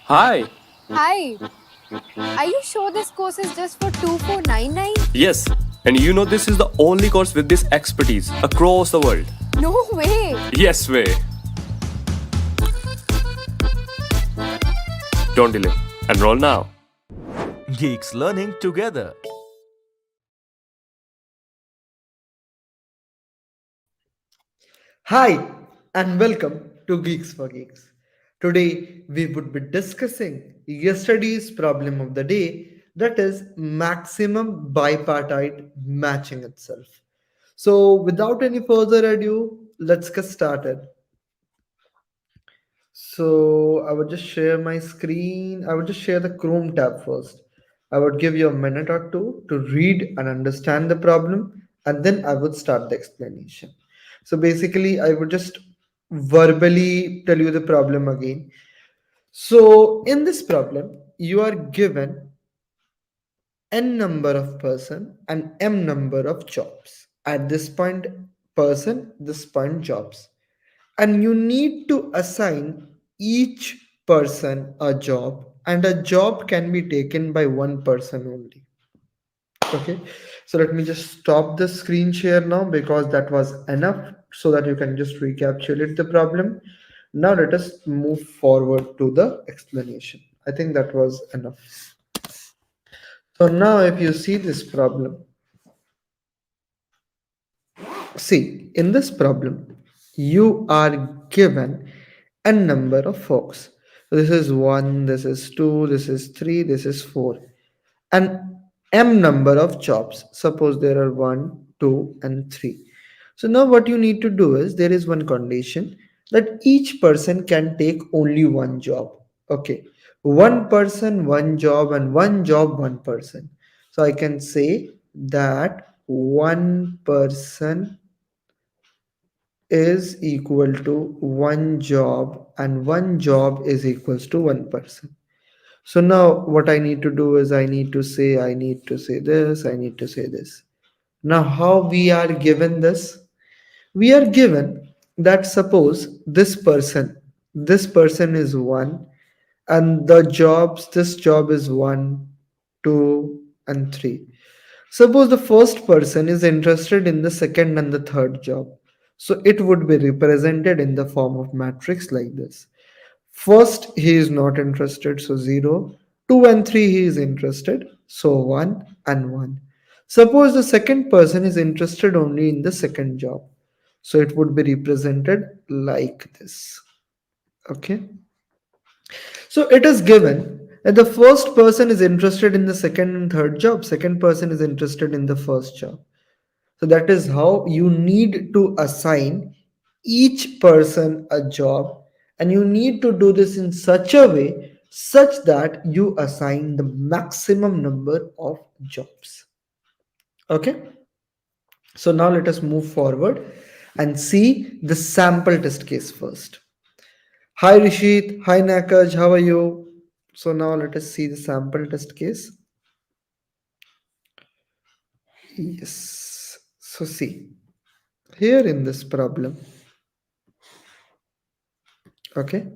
Hi. Hi, are you sure this course is just for 2499? Yes, and you know this is the only course with this expertise across the world. No way! Yes, way. Don't delay. Enroll now. Geeks learning together. Hi, and welcome to Geeks for Geeks. Today, we would be discussing yesterday's problem of the day, that is, maximum bipartite matching itself. So, without any further ado, let's get started. So I would just share my screen. I would just share the Chrome tab first. I would give you a minute or two to read and understand the problem, and then I would start the explanation. So basically, I would just verbally tell you the problem again. So in this problem, you are given n number of person and m number of jobs. At this point, person, this point, jobs, and you need to assign each person a job, and a job can be taken by one person only. Okay, so let me just stop the screen share now because that was enough so that you can just recapitulate the problem. Now let us move forward to the explanation. I think that was enough. So now if you see this problem, see, in this problem, you are given a number of folks. This is 1, this is 2, this is 3, this is 4. And m number of jobs. Suppose there are 1, 2, and 3. So now what you need to do is there is one condition that each person can take only one job. Okay. One person, one job, and one job, one person. So I can say that one person is equal to one job and one job is equals to one person. So now what I need to do is I need to say this, I need to say this. Now how we are given this? We are given that suppose this person is one, and this job is one, two, and three. Suppose the first person is interested in the second and the third job. So it would be represented in the form of matrix like this. First, he is not interested, so 0. 2 and 3, he is interested, so 1 and 1. Suppose the second person is interested only in the second job. So it would be represented like this. Okay. So it is given that the first person is interested in the second and third job, second person is interested in the first job. So that is how you need to assign each person a job, and you need to do this in such a way such that you assign the maximum number of jobs. Okay, so now let us move forward and see the sample test case first. Hi Rishit, hi Nakaj, how are you? So now let us see the sample test case. Yes, so see here in this problem. Okay,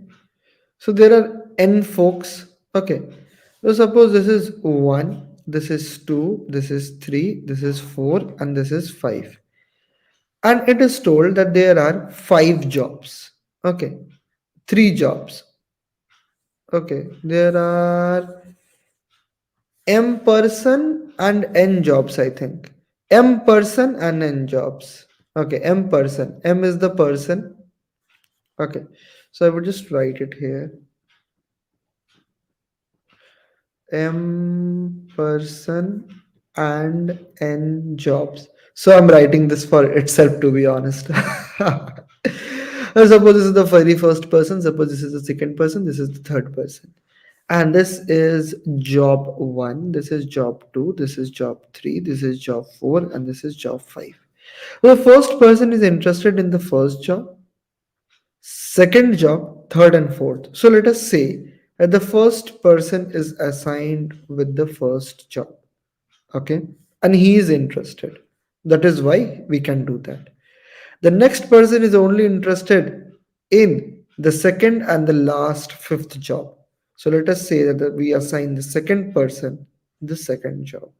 so there are n folks. Okay, so suppose this is 1, this is 2, this is 3, this is 4, and this is 5. And it is told that there are 5 jobs. Okay, 3 jobs. Okay, there are m person and n jobs, I think. M person and n jobs. Okay, m person. M is the person. Okay, so I would just write it here. M person and n jobs. So I'm writing this for itself, to be honest. Suppose this is the very first person, suppose this is the second person, this is the third person. And this is job 1, this is job 2, this is job 3, this is job 4, and this is job 5. The first person is interested in the first job, second job, third and fourth. So let us say that the first person is assigned with the first job. Okay, and he is interested. That is why we can do that. The next person is only interested in the second and the last fifth job. So let us say that we assign the second person the second job.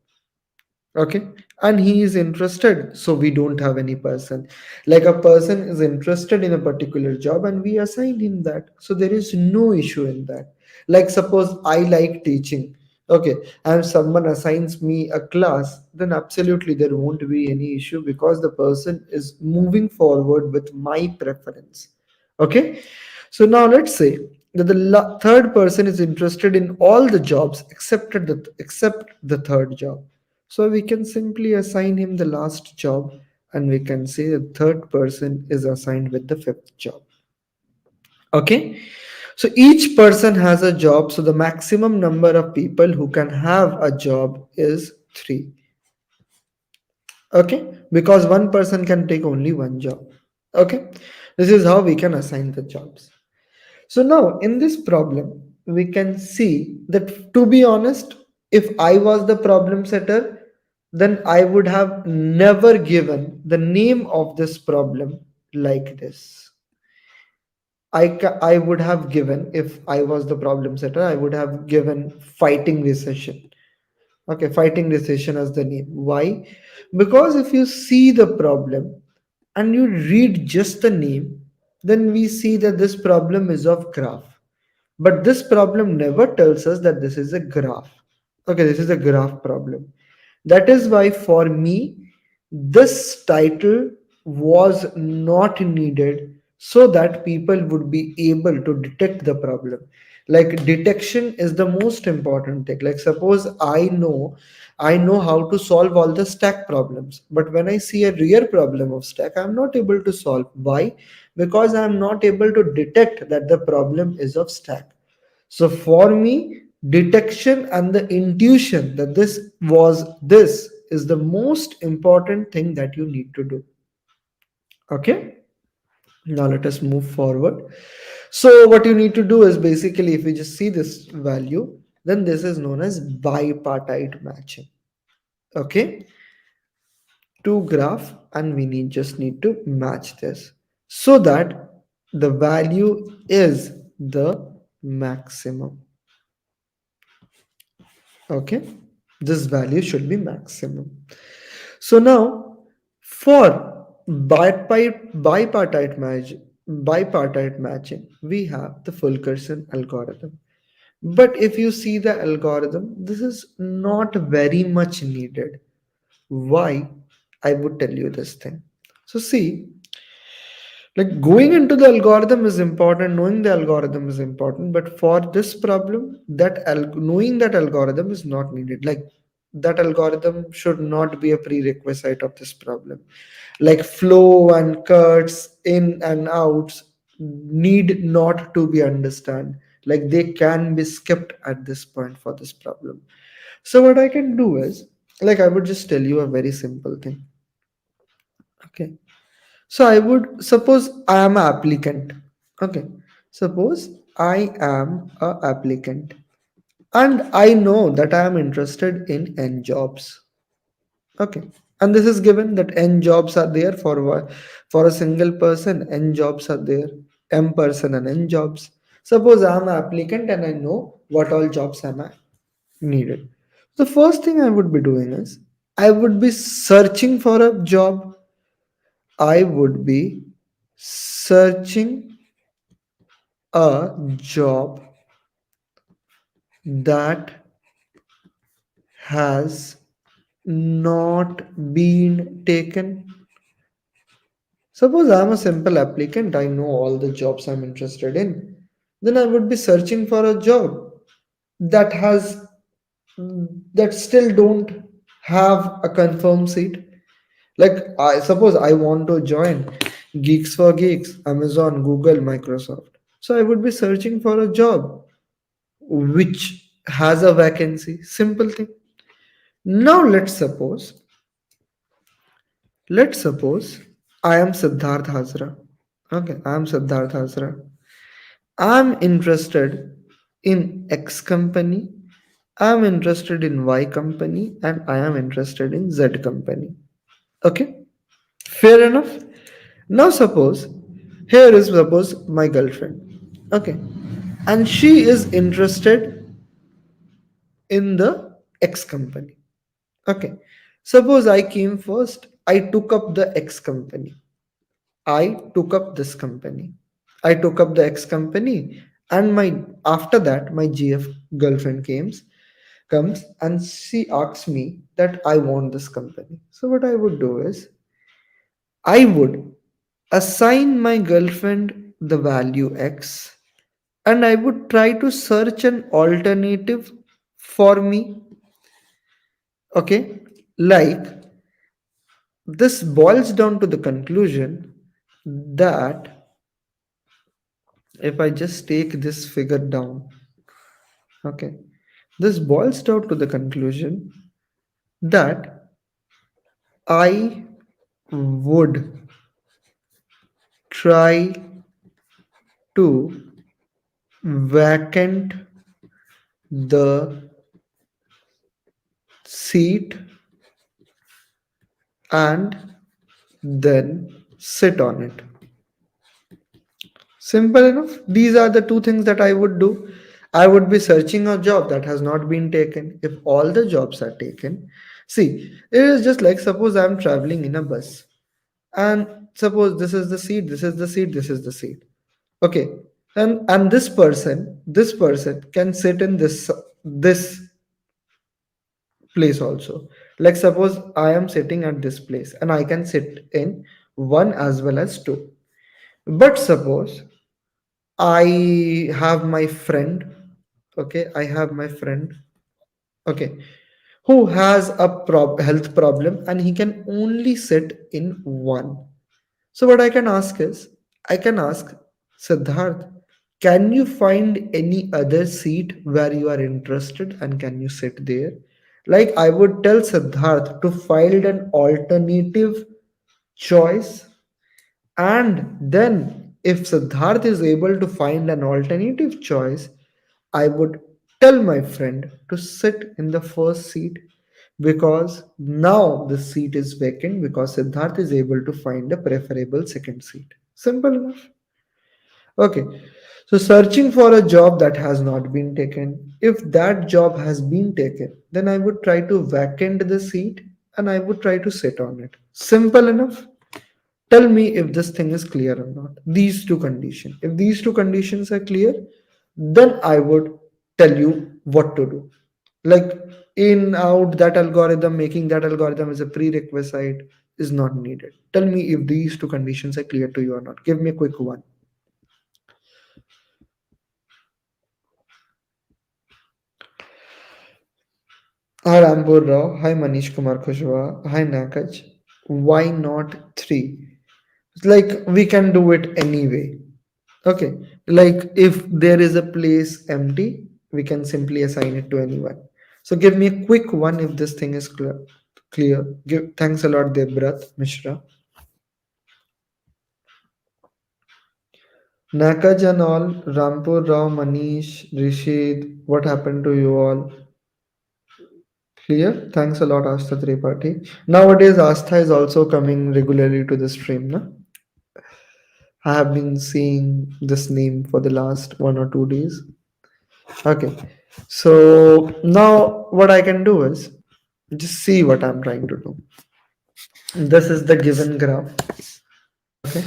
Okay, and he is interested, so we don't have any person. Like a person is interested in a particular job and we assign him that, so there is no issue in that. Like suppose I like teaching, okay, and someone assigns me a class, then absolutely there won't be any issue because the person is moving forward with my preference. Okay, so now let's say that the third person is interested in all the jobs except the third job. So we can simply assign him the last job, and we can say the third person is assigned with the fifth job. Okay. So each person has a job. So the maximum number of people who can have a job is three. Okay. Because one person can take only one job. Okay. This is how we can assign the jobs. So now in this problem, we can see that, to be honest, if I was the problem setter, then I would have never given the name of this problem like this. I would have given, if I was the problem setter, I would have given fighting recession. Okay, fighting recession as the name. Why? Because if you see the problem and you read just the name, then we see that this problem is of graph. But this problem never tells us that this is a graph. Okay, this is a graph problem. That is why for me, this title was not needed so that people would be able to detect the problem. Like detection is the most important thing. Like suppose I know how to solve all the stack problems, but when I see a real problem of stack, I'm not able to solve. Why? Because I'm not able to detect that the problem is of stack. So for me, detection and the intuition that this is the most important thing that you need to do. Okay. Now let us move forward. So what you need to do is basically, if we just see this value, then this is known as bipartite matching. Okay. Two graph, and we just need to match this so that the value is the maximum. Okay, this value should be maximum. So now for bipartite matching, we have the Fulkerson algorithm. But if you see the algorithm, this is not very much needed. Why? I would tell you this thing. So see, like going into the algorithm is important, knowing the algorithm is important, but for this problem, knowing that algorithm is not needed. Like that algorithm should not be a prerequisite of this problem. Like flow and cuts in and outs need not to be understood. Like they can be skipped at this point for this problem. So what I can do is, like I would just tell you a very simple thing. Okay, so I would suppose I am an applicant. Okay. Suppose I am a applicant and I know that I am interested in n jobs. Okay. And this is given that n jobs are there for a single person, n jobs are there, m person and n jobs. Suppose I am an applicant and I know what all jobs am I needed. The first thing I would be doing is I would be searching for a job. I would be searching a job that has not been taken. Suppose I'm a simple applicant, I know all the jobs I'm interested in. Then I would be searching for a job that has that still don't have a confirmed seat. Like I suppose I want to join Geeks for Geeks, Amazon, Google, Microsoft. So I would be searching for a job which has a vacancy. Simple thing. Now let's suppose I am Siddharth Hazra. Okay, I am Siddharth Hazra. I am interested in X company. I am interested in Y company, and I am interested in Z company. Okay, fair enough. Now suppose here is suppose my girlfriend. Okay, and she is interested in the X company. Okay. Suppose I came first, I took up the X company. I took up this company. I took up the X company, and my after that my GF girlfriend comes and she asks me that I want this company. So what I would do is I would assign my girlfriend the value X, and I would try to search an alternative for me. Okay, like this boils down to the conclusion that if I just take this figure down, okay, this boils down to the conclusion that I would try to vacant the seat and then sit on it. Simple enough. These are the two things that I would do. I would be searching a job that has not been taken. If all the jobs are taken, see, it is just like suppose I'm traveling in a bus, and suppose this is the seat, this is the seat, this is the seat. Okay, and this person can sit in this place also. Like suppose I am sitting at this place, and I can sit in one as well as two. But suppose I have my friend, okay, I have my friend, okay, who has a health problem and he can only sit in one. So, what I can ask is, I can ask Siddharth, can you find any other seat where you are interested and can you sit there? Like, I would tell Siddharth to find an alternative choice, and then, if Siddharth is able to find an alternative choice, I would tell my friend to sit in the first seat because now the seat is vacant because Siddharth is able to find a preferable second seat. Simple enough. Okay. So, searching for a job that has not been taken. If that job has been taken, then I would try to vacant the seat and I would try to sit on it. Simple enough. Tell me if this thing is clear or not. These two conditions. If these two conditions are clear, then I would tell you what to do. Like in out that algorithm, making that algorithm is a prerequisite is not needed. Tell me if these two conditions are clear to you or not. Give me a quick one. Hi Rambur Rao. Hi Manish Kumar Kushwa. Hi Nakaj. Why not three? Like we can do it anyway. Okay, like if there is a place empty, we can simply assign it to anyone. So give me a quick one if this thing is clear. Clear. Give thanks a lot, Debrat Mishra. Nakaj and all, Rampur Rao, Manish, Rishid, what happened to you all? Clear? Thanks a lot, Astha Tripathi. Nowadays, Astha is also coming regularly to the stream. Na? I have been seeing this name for the last 1 or 2 days. Okay. So now what I can do is just see what I'm trying to do. This is the given graph. Okay.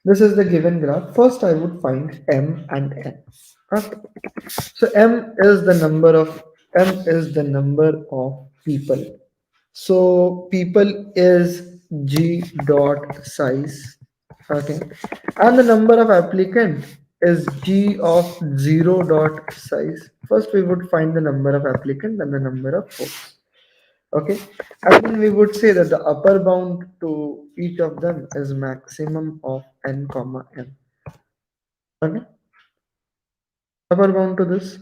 This is the given graph. First, I would find M and N. Okay. So M is the number of people. So people is G dot size. Okay. And the number of applicant is G of 0 dot size. First we would find the number of applicant and the number of posts. Okay. And then we would say that the upper bound to each of them is maximum of n comma m. Okay. Upper bound to this.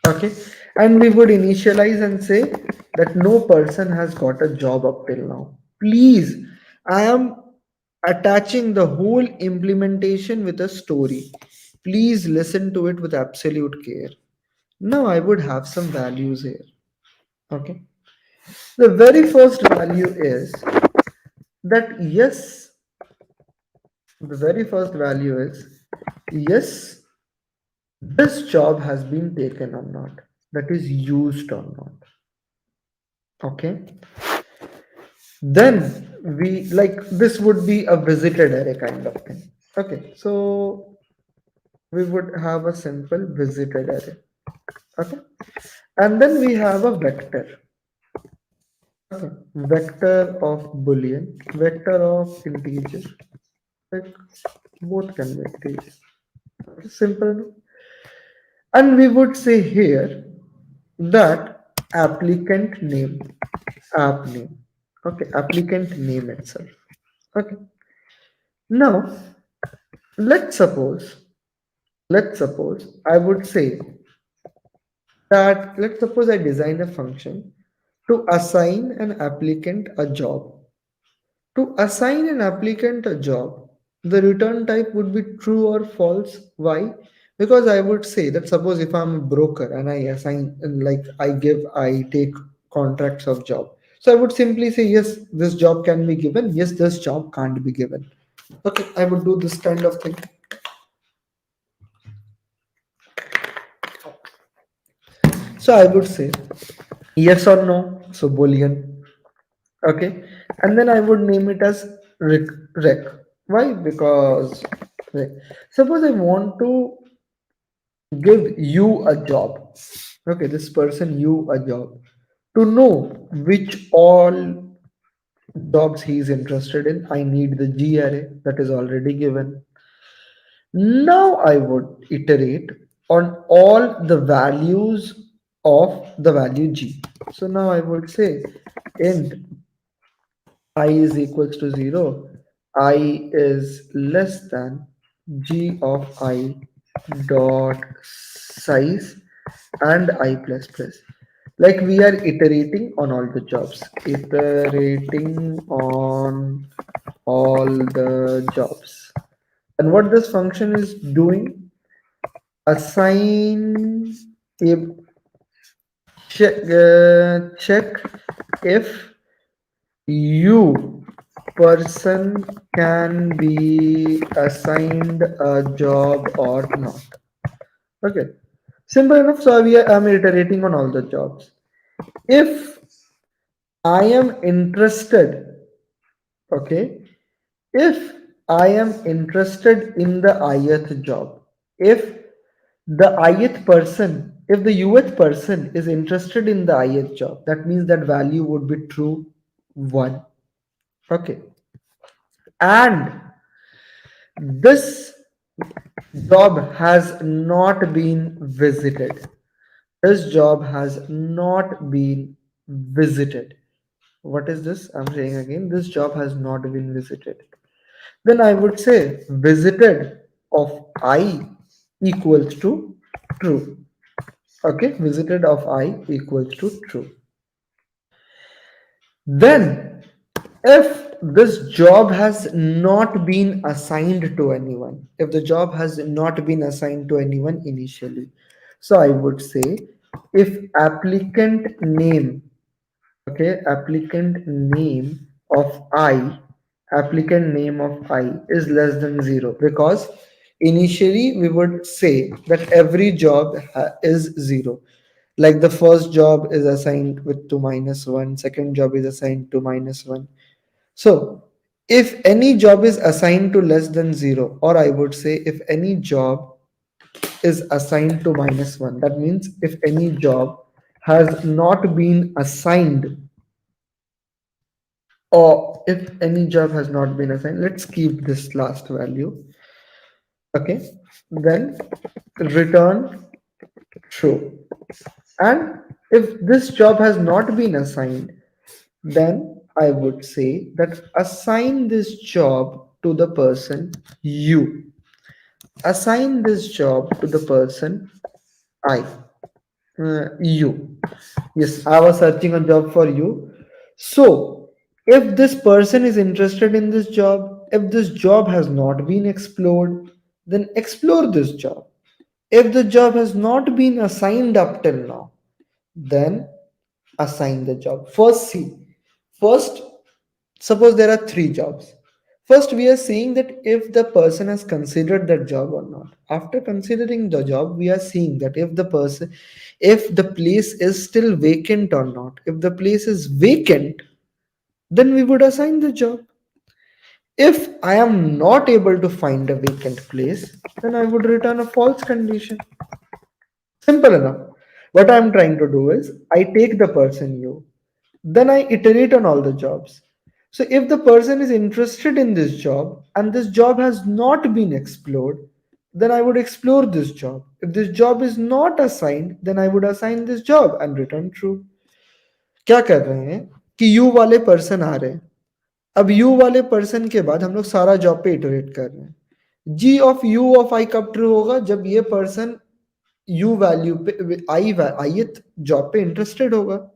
Okay. And we would initialize and say that no person has got a job up till now. Please, I am attaching the whole implementation with a story. Please listen to it with absolute care. Now I would have some values here. Okay. The very first value is that yes, the very first value is yes, this job has been taken or not, that is used or not. Okay, then we like this would be a visited array kind of thing. Okay, so we would have a simple visited array. Okay, and then we have a vector. Okay, vector of boolean, vector of integer, like both can be integer. Okay, simple no? And we would say here that applicant name, app name. Okay, applicant name itself. Okay, now let's suppose, I would say that let's suppose I design a function to assign an applicant a job. To assign an applicant a job, the return type would be true or false. Why? Because I would say that suppose if I'm a broker and I assign, and like I take contracts of job. So I would simply say, yes, this job can be given. Yes, this job can't be given. Okay, I would do this kind of thing. So I would say yes or no. So Boolean. Okay, and then I would name it as rec. Why? Because rec. Suppose I want to give you a job. Okay, this person you a job to know which all jobs he is interested in. I need the G array that is already given. Now I would iterate on all the values of the value G. So now I would say int I is equals to 0, I is less than G of I dot size and I plus plus. Like we are iterating on all the jobs, iterating on all the jobs. And what this function is doing, assign a check if you person can be assigned a job or not. Okay, simple enough. So I'm iterating on all the jobs. If I am interested, okay, if I am interested in the ith job, if the ith person, if the uth person is interested in the ith job, that means that value would be true 1. Okay, and this job has not been visited. This job has not been visited. What is this? I'm saying again, this job has not been visited. Then I would say visited of I equals to true. Okay, visited of I equals to true. Then if this job has not been assigned to anyone, if the job has not been assigned to anyone initially, so I would say if applicant name, okay, applicant name of I is less than 0, because initially we would say that every job is 0. Like the first job is assigned with 2 minus 1, second job is assigned to minus 1. So if any job is assigned to less than 0, or I would say if any job is assigned to minus 1, that means if any job has not been assigned, or if any job has not been assigned, let's keep this last value. Okay, then return true. And if this job has not been assigned, then I would say that assign this job to the person you. Assign this job to the person I. You. Yes, I was searching a job for you. So, if this person is interested in this job, if this job has not been explored, then explore this job. If the job has not been assigned up till now, then assign the job. First, see. First, suppose there are 3 jobs. First, we are seeing that if the person has considered that job or not. After considering the job, we are seeing that if the place is still vacant or not. If the place is vacant, then we would assign the job. If I am not able to find a vacant place, then I would return a false condition. Simple enough. What I'm trying to do is I take the person you, then I iterate on all the jobs. So if the person is interested in this job and this job has not been explored, then I would explore this job. If this job is not assigned, then I would assign this job and return true. क्या कर रहे हैं कि you वाले person आ रहे हैं. अब you वाले पर्सन के बाद हम लोग सारा जॉब पे इटरेट कर रहे हैं. जी ऑफ यू ऑफ आई कब ट्रू होगा? जब ये पर्सन यू वैल्यू पे आईएथ जॉब पे इंटरेस्टेड होगा.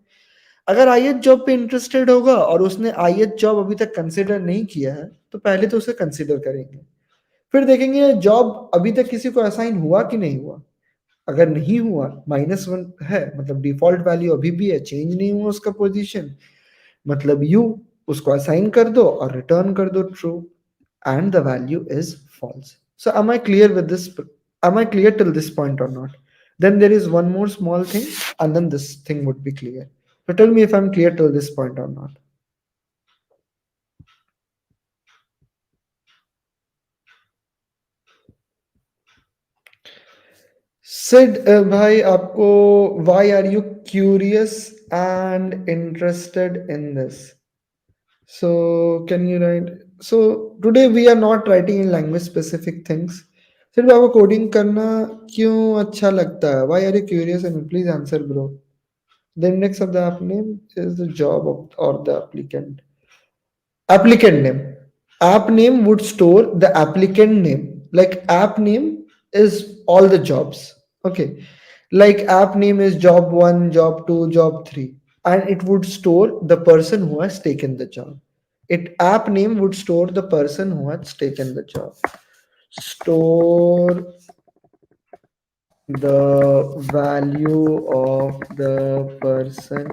अगर आईएथ जॉब पे इंटरेस्टेड होगा और उसने आईएथ जॉब अभी तक कंसिडर नहीं किया है, तो पहले तो उसे कंसिडर करेंगे. फिर देखेंगे ये जॉब अभी तक किसी को असाइन हुआ कि नहीं हुआ. अगर नहीं हुआ, -1 है, मतलब डिफॉल्ट वैल्यू अभी भी है, चेंज नहीं हुआ उसका पोजीशन, मतलब यू उसको असाइन कर दो और रिटर्न कर दो true, and the value is false. So am I clear with this? Am I clear till this point or not? Then there is one more small thing, and then this thing would be clear. So tell me if I'm clear till this point or not. Sid, bhai, आपको why are you curious and interested in this? So can you write? So today we are not writing in language specific things. सिर्फ आपको coding करना क्यों अच्छा लगता है? Why are you curious? And please answer, bro. The index of the app name is the job of, or the applicant. Applicant name. App name would store the applicant name. Like app name is all the jobs. Okay. Like app name is job 1, job 2, job 3. And it would store the person who has taken the job. It app name would store the person who has taken the job. Store the value of the person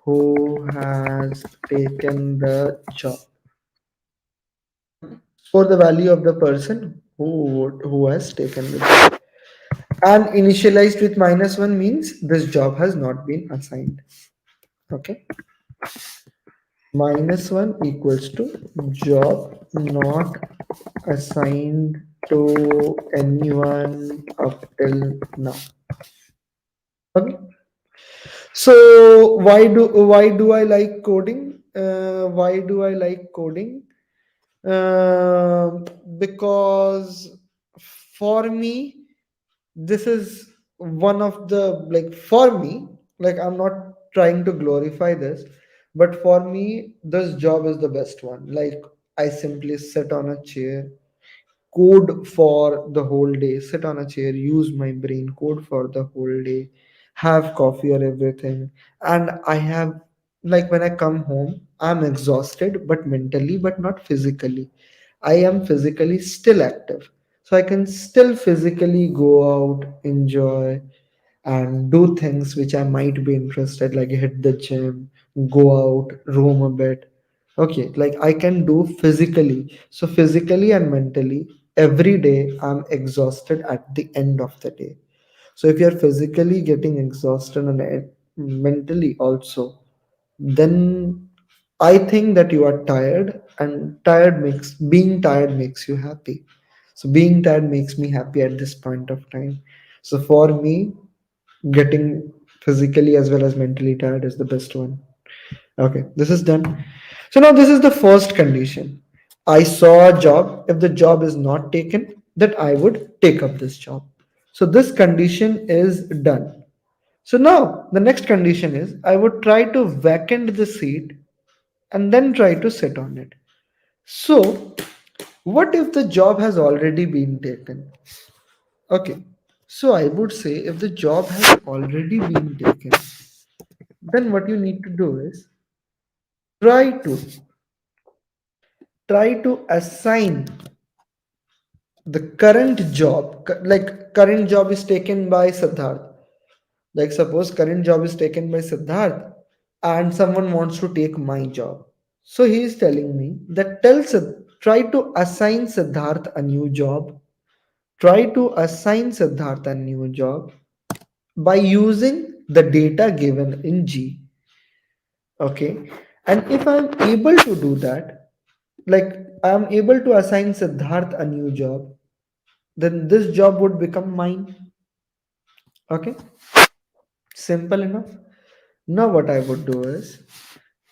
who has taken the job. For the value of the person who has taken the job. And initialized with -1 means this job has not been assigned. Okay. -1 equals to job not assigned to anyone up till now. Okay. So why do I like coding? Why do I like coding? Because for me, this is one of the, like, for me, like, I'm not trying to glorify this, but for me this job is the best one. Like, I simply sit on a chair, code for the whole day, sit on a chair, use my brain, code for the whole day, have coffee or everything. And I have, like, when I come home, I'm exhausted, but mentally, but not physically. I am physically still active. So I can still physically go out, enjoy, and do things which I might be interested, like hit the gym, go out, roam a bit. Okay, like I can do physically. So physically and mentally, every day I'm exhausted at the end of the day. So if you're physically getting exhausted and mentally also, then I think that you are tired, and being tired makes you happy. So being tired makes me happy at this point of time. So for me, getting physically as well as mentally tired is the best one. Okay, this is done. So now this is the first condition. I saw a job. If the job is not taken, then I would take up this job. So this condition is done. So now the next condition is I would try to vacant the seat and then try to sit on it. So what if the job has already been taken? Okay. So I would say if the job has already been taken, then what you need to do is try to assign the current job. Like current job is taken by Siddharth. Like suppose current job is taken by Siddharth and someone wants to take my job. So he is telling me that try to assign Siddharth a new job. Try to assign Siddharth a new job by using the data given in G. Okay. And if I'm able to do that, like I'm able to assign Siddharth a new job, then this job would become mine. Okay. Simple enough. Now, what I would do is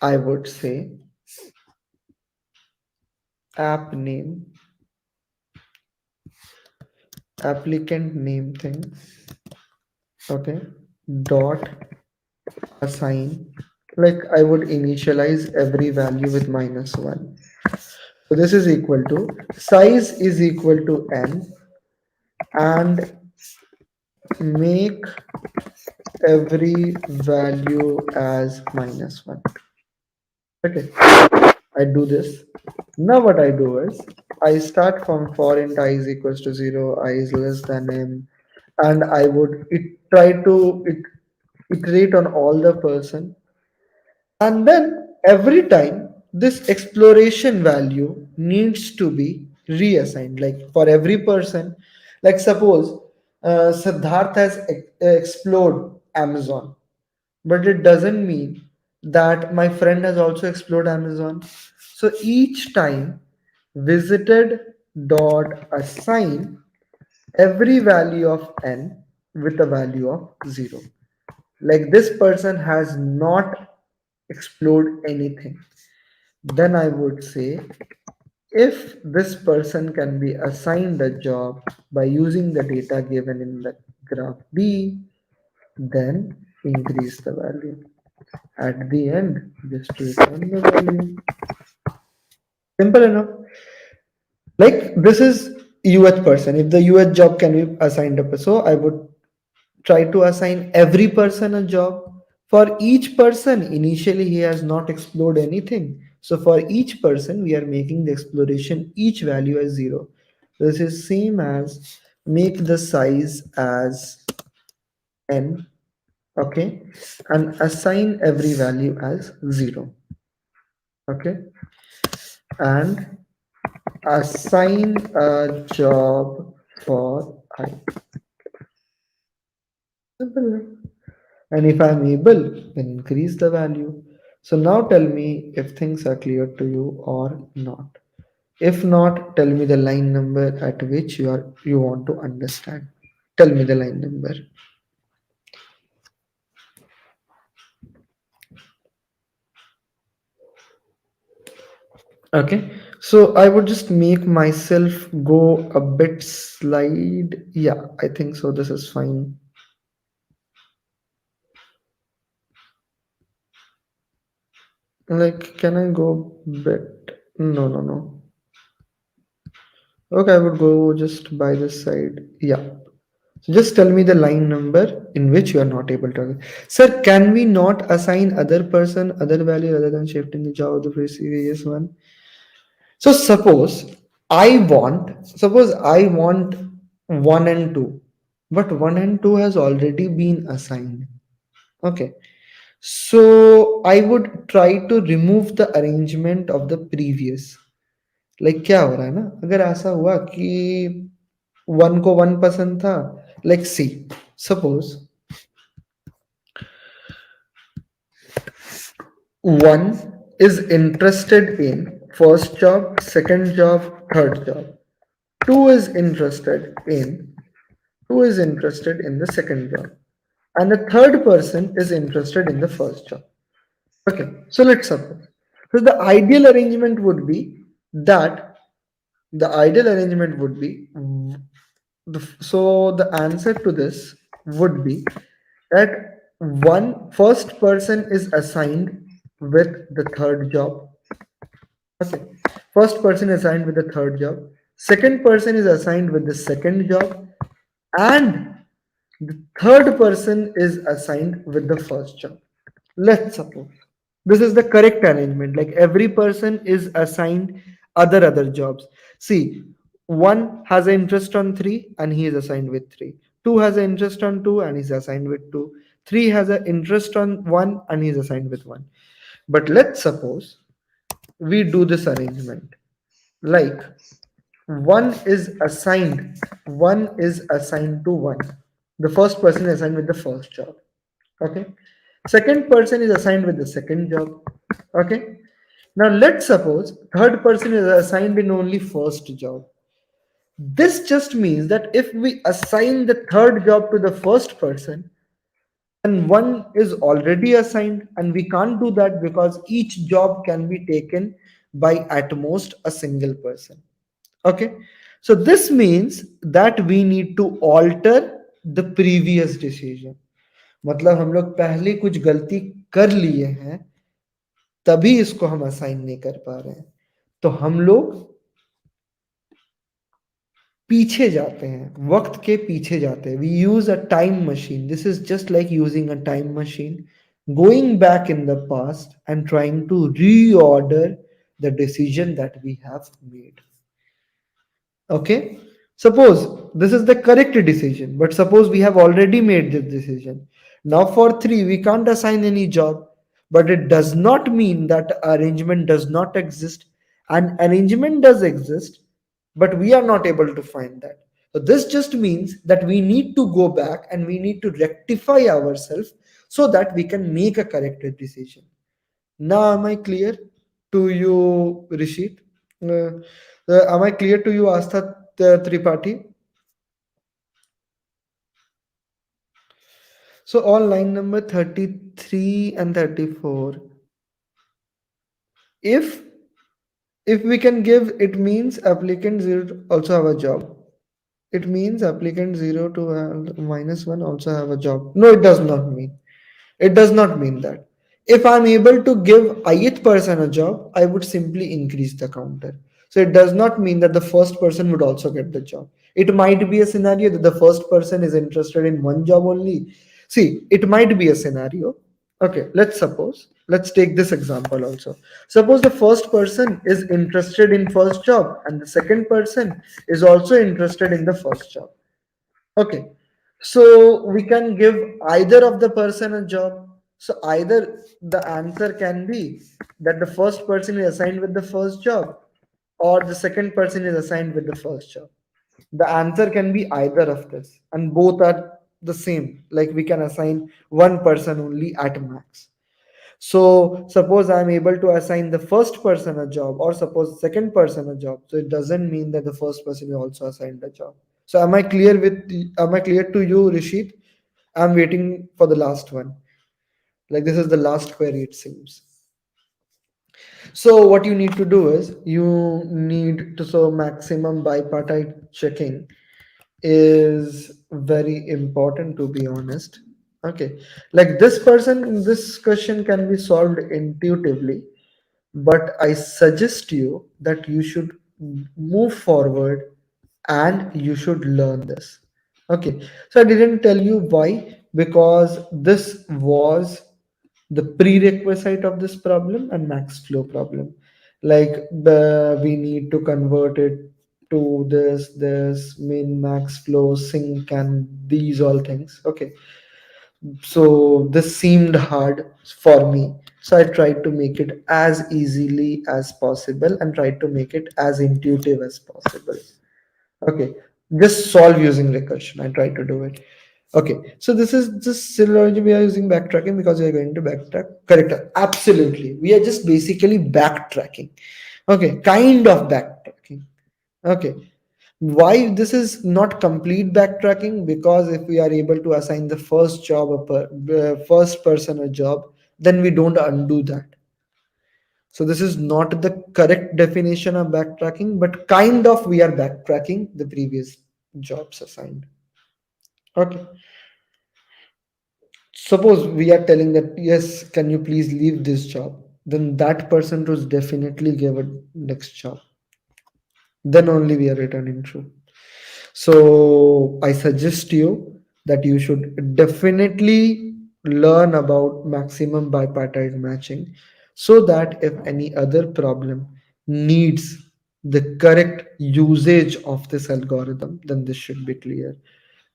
I would say app name, applicant name things. Okay. Dot assign. Like I would initialize every value with -1. So this is equal to size is equal to n and make every value as -1. Okay, I do this. Now what I do is I start from for int I is equals to 0, I is less than m, and I would try to iterate on all the person, and then every time this exploration value needs to be reassigned. Like for every person, like suppose Siddharth has explored Amazon, but it doesn't mean that my friend has also explored Amazon. So each time visited dot assign every value of n with a value of 0. Like this person has not explored anything. Then I would say if this person can be assigned a job by using the data given in the graph B, then increase the value. At the end, just return the value. Simple enough. Like this is UH person. If the UH job can be assigned up, so I would try to assign every person a job. For each person, initially he has not explored anything. So for each person, we are making the exploration each value as 0. This is same as make the size as n, okay, and assign every value as 0, okay, and assign a job for I. Simple. And if I'm able, then increase the value. So now tell me if things are clear to you or not. If not, tell me the line number at which you want to understand. Tell me the line number. Okay. So I would just make myself go a bit slide. Yeah, I think so. This is fine. Like, can I go bit? No, no, no. Okay, I would go just by this side. Yeah. So just tell me the line number in which you are not able to. Sir, can we not assign other person other value rather than shifting the job of the previous one? So suppose I want 1 and 2, but 1 and 2 has already been assigned. Okay. So I would try to remove the arrangement of the previous. Like क्या हो रहा है ना, अगर ऐसा हुआ कि 1 को 1 पसंद था, like see, suppose 1 is interested in first job, second job, third job. 2 is interested in 2 is interested in the second job, and the third person is interested in the first job. Okay, so let's suppose. So that the ideal arrangement would be so the answer to this would be that one first person is assigned with the third job. Okay, first person is assigned with the third job, second person is assigned with the second job, and the third person is assigned with the first job. Let's suppose this is the correct arrangement. Like every person is assigned other jobs. See, one has an interest on 3 and he is assigned with 3. 2 has an interest on 2 and he's assigned with 2. 3 has an interest on 1 and he's assigned with 1. But let's suppose we do this arrangement. Like one is assigned to one. The first person is assigned with the first job. Okay. Second person is assigned with the second job. Okay. Now let's suppose third person is assigned in only first job. This just means that if we assign the third job to the first person, then one is already assigned, and we can't do that because each job can be taken by at most a single person. Okay. So this means that we need to alter the previous decision. मतलब हम लोग पहले कुछ गलती कर लिए हैं, तभी इसको हम असाइन नहीं कर पा रहे हैं। तो हम लोग पीछे जाते हैं, वक्त के पीछे जाते हैं। We use a time machine. This is just like using a time machine, going back in the past and trying to reorder the decision that we have made. Okay. Suppose this is the correct decision, but suppose we have already made this decision. Now, for three, we can't assign any job, but it does not mean that arrangement does not exist. An arrangement does exist, but we are not able to find that. So, this just means that we need to go back and we need to rectify ourselves so that we can make a corrected decision. Now, am I clear to you, Rishit? Am I clear to you, Astha Tripathi? So, on line number 33 and 34, if if we can give, it means applicant 0 to also have a job. It means applicant 0 to minus 1 also have a job. No, it does not mean. It does not mean that. If I'm able to give ith person a job, I would simply increase the counter. So it does not mean that the first person would also get the job. It might be a scenario that the first person is interested in one job only. See, it might be a scenario. Okay, let's take this example also. Suppose the first person is interested in first job and the second person is also interested in the first job. Okay, so we can give either of the person a job. So either the answer can be that the first person is assigned with the first job or the second person is assigned with the first job. The answer can be either of this, and both are the same. Like we can assign one person only at max. So suppose I'm able to assign the first person a job, or suppose second person a job. So it doesn't mean that the first person is also assigned a job. So am I clear to you, Rishit? I'm waiting for the last one. Like this is the last query, it seems. So what you need to do is you need to, so maximum bipartite checking is very important, to be honest. Okay, like this question can be solved intuitively, but I suggest you that you should move forward and you should learn this. Okay, so I didn't tell you why, because this was the prerequisite of this problem and max flow problem. Like we need to convert it to this min max flow sync and these all things. Okay, so this seemed hard for me, so I tried to make it as easily as possible and tried to make it as intuitive as possible. Okay, just solve using recursion. I tried to do it. Okay, so this is just similarly we are using backtracking because we are going to backtrack. Correct. Absolutely. We are just basically backtracking. Okay, kind of backtracking. Okay. Why this is not complete backtracking? Because if we are able to assign the first job first person a job, then we don't undo that. So this is not the correct definition of backtracking, but kind of we are backtracking the previous jobs assigned. Okay. Suppose we are telling that, yes, can you please leave this job? Then that person was definitely give a next job. Then only we are returning true. So I suggest you that you should definitely learn about maximum bipartite matching so that if any other problem needs the correct usage of this algorithm, then this should be clear.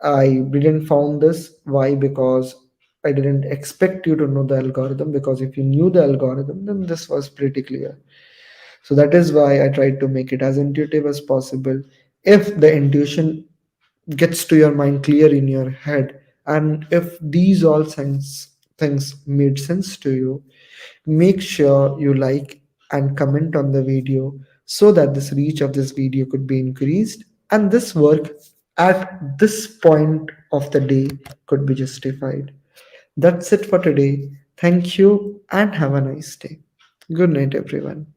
I didn't found this. Why? Because I didn't expect you to know the algorithm, because if you knew the algorithm, then this was pretty clear. So that is why I tried to make it as intuitive as possible. If the intuition gets to your mind clear in your head, and if these all things made sense to you, make sure you like and comment on the video so that this reach of this video could be increased and this work at this point of the day could be justified. That's it for today. Thank you and have a nice day. Good night, everyone.